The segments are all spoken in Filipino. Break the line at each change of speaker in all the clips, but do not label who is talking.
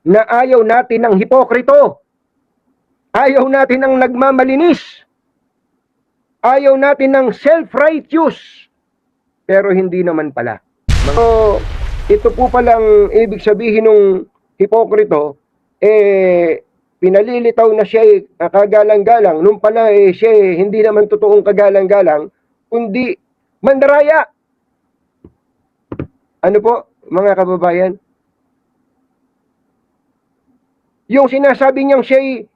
na ayaw natin ng hipokrito. Ayaw natin ng nagmamalinis. Ayaw natin ng self-righteous. Pero hindi naman pala. So, ito po palang ibig sabihin ng hipokrito, pinalilitaw na siya kagalang-galang. Nung pala siya hindi naman totoong kagalang-galang, kundi mandaraya. Ano po, mga kababayan? Yung sinasabi niyang siya'y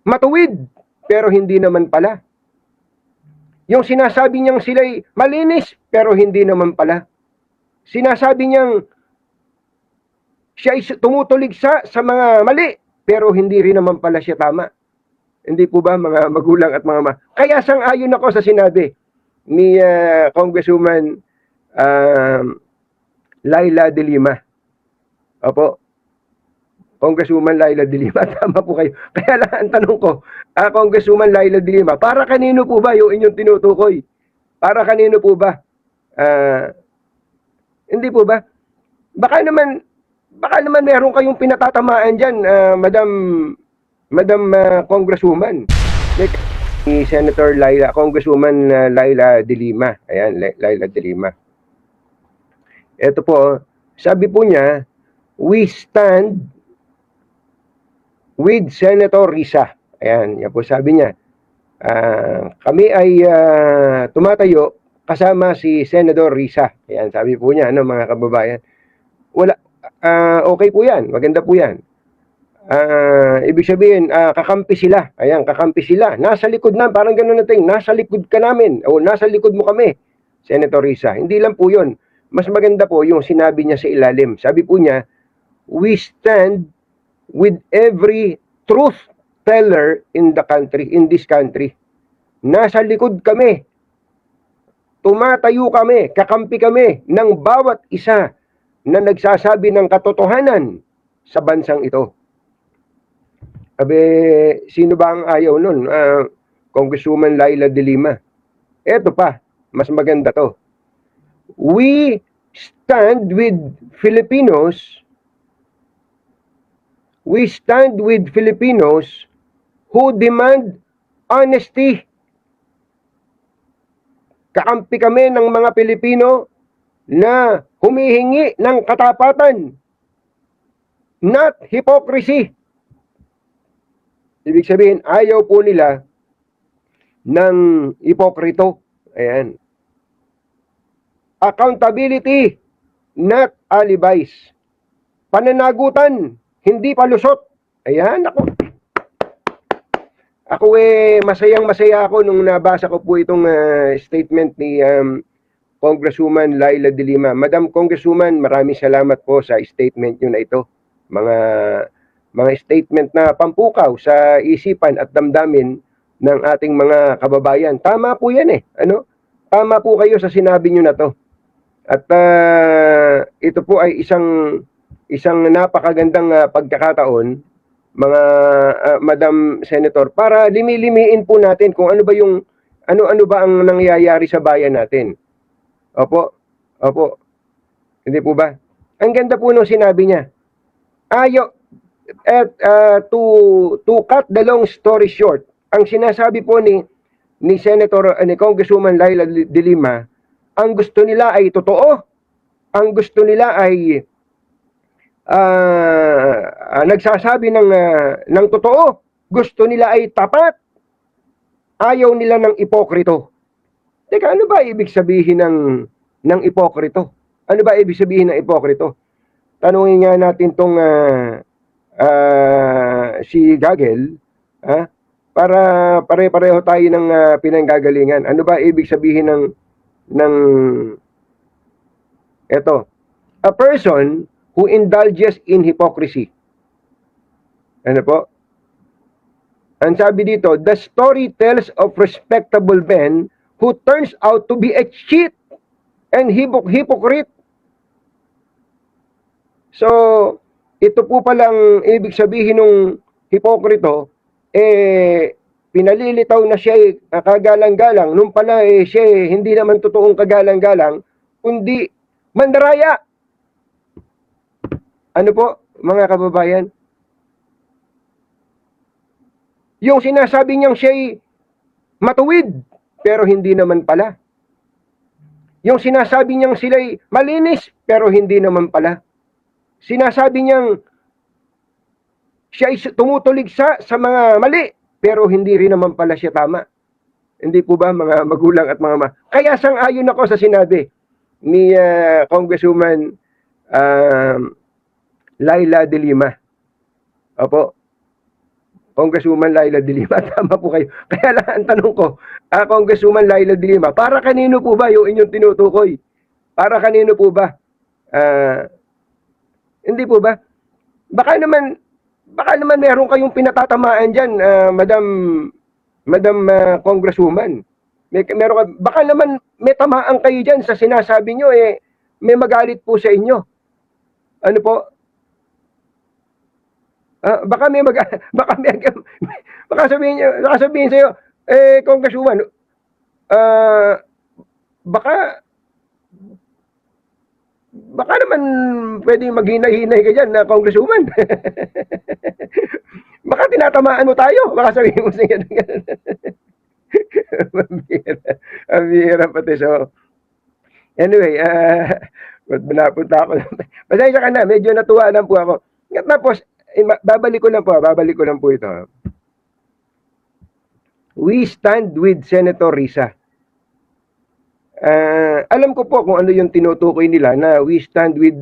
matuwid, pero hindi naman pala. Yung sinasabi niyang sila'y malinis, pero hindi naman pala. Sinasabi niyang siya'y tumutulig sa mga mali, pero hindi rin naman pala siya tama. Hindi po ba, mga magulang at mga Kaya sang-ayon ako sa sinabi ni Congresswoman Laila de Lima. Opo. Congresswoman Laila de Lima, tama po kayo. Kaya lang ang tanong ko, Congresswoman Laila de Lima, para kanino po ba yung inyong tinutukoy? Para kanino po ba? Hindi po ba? Baka naman meron kayong pinatatamaan dyan, Madam Congresswoman. Ni Senator Laila, Congresswoman Laila de Lima. Ayan, Laila de Lima. Ito po, sabi po niya, we stand with Senator Risa. Ayan, yan po sabi niya. Kami ay tumatayo kasama si Senator Risa. Ayan, sabi po niya, ano, mga kababayan. Okay po yan, maganda po yan. Ibig sabihin, kakampi sila. Ayan, kakampi sila. Nasa likod na, parang gano'n natin, nasa likod ka namin, o nasa likod mo kami, Senator Risa. Hindi lang po yun. Mas maganda po yung sinabi niya sa ilalim. Sabi po niya, we stand with every truth teller in this country. Nasa likod kami. Tumatayo kami, kakampi kami ng bawat isa na nagsasabi ng katotohanan sa bansang ito. Abe, sino ba ang ayaw nun? Congresswoman Laila de Lima. Eto pa, mas maganda to. We stand with Filipinos. We stand with Filipinos who demand honesty. Kakampi kami ng mga Pilipino na humihingi ng katapatan, not hypocrisy. Ibig sabihin, ayaw po nila ng hipokrito. Ayan. Accountability, not alibis. Pananagutan, hindi palusot. Ayan, ako masayang-masaya ako nung nabasa ko po itong statement ni Congresswoman Laila de Lima. Madam Congresswoman, maraming salamat po sa statement nyo na ito. Mga statement na pampukaw sa isipan at damdamin ng ating mga kababayan. Tama po yan Ano? Tama po kayo sa sinabi nyo na to. At ito po ay isang napakagandang pagkakataon, mga Madam Senator, para limi-limiin po natin kung ano ba ang nangyayari sa bayan natin. Opo. Hindi po ba? Ang ganda po nung sinabi niya. To cut the long story short, ang sinasabi po ni Congresswoman Laila de Lima, ang gusto nila ay totoo. Ang gusto nila ay nagsasabi ng totoo. Gusto nila ay tapat. Ayaw nila ng ipokrito. Teka, ano ba ibig sabihin ng ipokrito? Ano ba ibig sabihin ng ipokrito? Tanungin nga natin tong si Gagel, para pare-pareho tayo ng pinanggagalingan. Ano ba ibig sabihin ng eto? A person who indulges in hypocrisy. Ano po? Ang sabi dito, the story tells of respectable men who turns out to be a cheat and hypocrite. So, ito po palang ibig sabihin ng hipokrito, pinalilitaw na siya kagalang-galang. Nung pala siya hindi naman totoong kagalang-galang, kundi mandaraya. Ano po, mga kababayan. Yung sinasabi niyang siya'y matuwid, pero hindi naman pala. Yung sinasabi niyang sila'y malinis, pero hindi naman pala. Sinasabi niyang siya ay tumutulig sa mga mali, pero hindi rin naman pala siya tama. Hindi po ba mga magulang at mga Kaya sang-ayon ako sa sinabi ni Congresswoman Laila de Lima. Opo. Congresswoman Laila de Lima, tama po kayo. Kaya lang ang tanong ko, Congresswoman Laila de Lima, para kanino po ba yung inyong tinutukoy? Para kanino po ba? Hindi po ba? Baka naman meron kayong pinatatamaan diyan, Madam Congresswoman. Baka naman may tamaan kayo diyan sa sinasabi niyo, may magalit po sa inyo. Ano po? Baka sabihin sa iyo, Congresswoman, baka naman pwedeng maghinay-hinay ka dyan na Congresswoman. Baka tinatamaan mo tayo. Baka sabihin mo sa ganun. Mabira pati. So, anyway, napunta ako. Pasensya ka na, medyo natuwa lang po ako. Tapos, babalik ko lang po ito. We stand with Senator Risa. Alam ko po kung ano yung tinutukoy nila na we stand with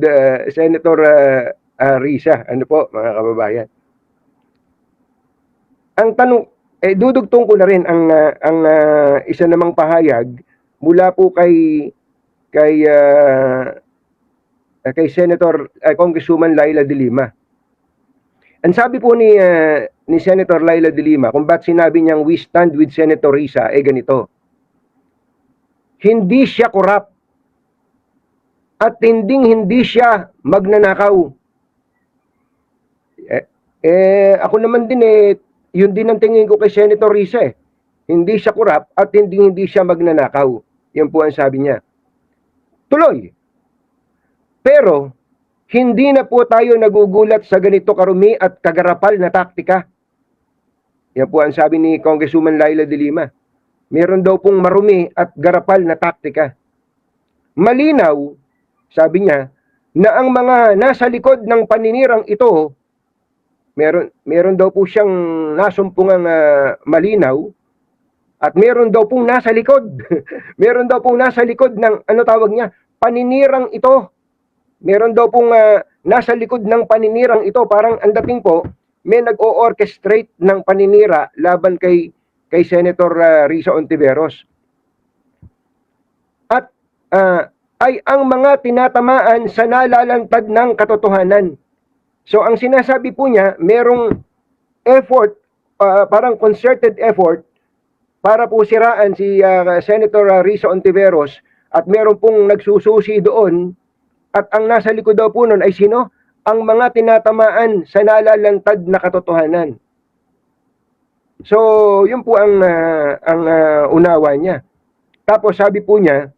Senator Risa. Ano po, mga kababayan? Ang tanong, dudugtong ko na rin ang isa namang pahayag mula po kay Senator Congresswoman Laila de Lima. Ang sabi po ni Senator Laila de Lima, kung ba't sinabi niyang we stand with Senator Risa, ganito. Hindi siya korap at hindi siya magnanakaw. Ako naman din yun din ang tingin ko kay Senator Risa. Hindi siya korap at hindi siya magnanakaw. Yan po ang sabi niya. Tuloy. Pero hindi na po tayo nagugulat sa ganito karumi at kagarapal na taktika. Yan po ang sabi ni Congresswoman Laila de Lima. Meron daw pong marumi at garapal na taktika. Malinaw, sabi niya, na ang mga nasa likod ng paninirang ito, meron daw po siyang nasumpungang malinaw, at meron daw pong nasa likod. Meron daw pong nasa likod ng, ano tawag niya, paninirang ito. Meron daw pong nasa likod ng paninirang ito. Parang ang dating po, may nag-o-orchestrate ng paninira laban kay Senator Risa Ontiveros. At ay ang mga tinatamaan sa nalalantad ng katotohanan. So ang sinasabi po niya, merong effort, parang concerted effort para po siraan si Senator Risa Ontiveros, at meron pong nagsususi doon, at ang nasa likod daw po nun ay sino? Ang mga tinatamaan sa nalalantad na katotohanan. So, yun po ang unawa niya. Tapos sabi po niya,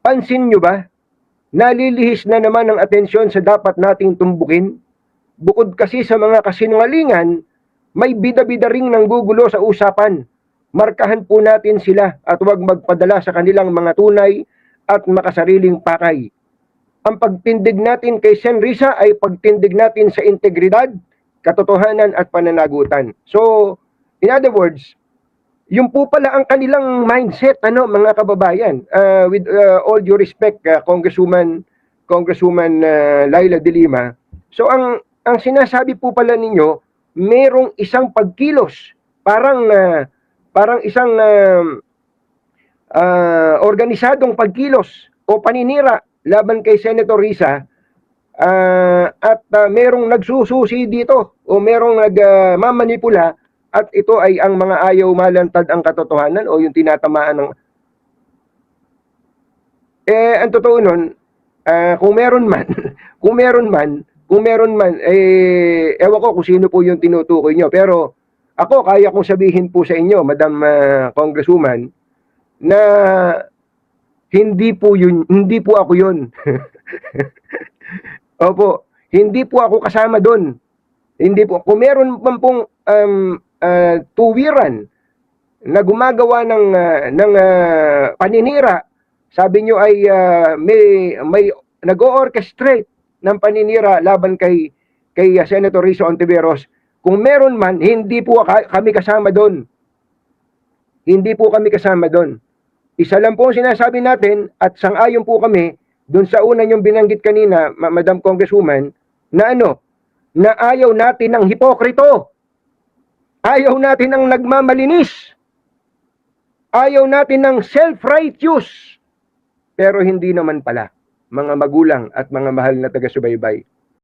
pansin nyo ba, nalilihis na naman ang atensyon sa dapat nating tumbukin? Bukod kasi sa mga kasinungalingan, may bida-bida ring nanggugulo sa usapan. Markahan po natin sila at huwag magpadala sa kanilang mga tunay at makasariling pakay. Ang pagtindig natin kay Sen Risa ay pagtindig natin sa integridad, katotohanan at pananagutan. So, in other words, yung po pala ang kanilang mindset, mga kababayan. With all due respect, Congresswoman Laila de Lima. So, ang sinasabi po pala ninyo, merong isang pagkilos, parang isang organisadong pagkilos o paninira laban kay Senator Risa, at merong nagsususi dito o merong nagmamanipula, at ito ay ang mga ayaw malantad ang katotohanan o yung tinatamaan ng ang totoo nun, kung meron man, ewan ko kung sino po yung tinutukoy nyo, pero ako kaya kong sabihin po sa inyo, Madam Congresswoman, na hindi po ako yun. Opo, Hindi po ako kasama doon. Hindi po. Kung meron man pong tuwiran na gumagawa ng paninira, sabi nyo ay may nag-o-orchestrate ng paninira laban kay Senator Rizzo Ontiveros. Kung meron man, hindi po kami kasama doon. Hindi po kami kasama doon. Isa lang po ang sinasabi natin at sang-ayon po kami doon sa una yung binanggit kanina, Madam Congresswoman, na na ayaw natin ng hipokrito. Ayaw natin ng nagmamalinis. Ayaw natin ng self-righteous. Pero hindi naman pala, mga magulang at mga mahal na taga-subaybay.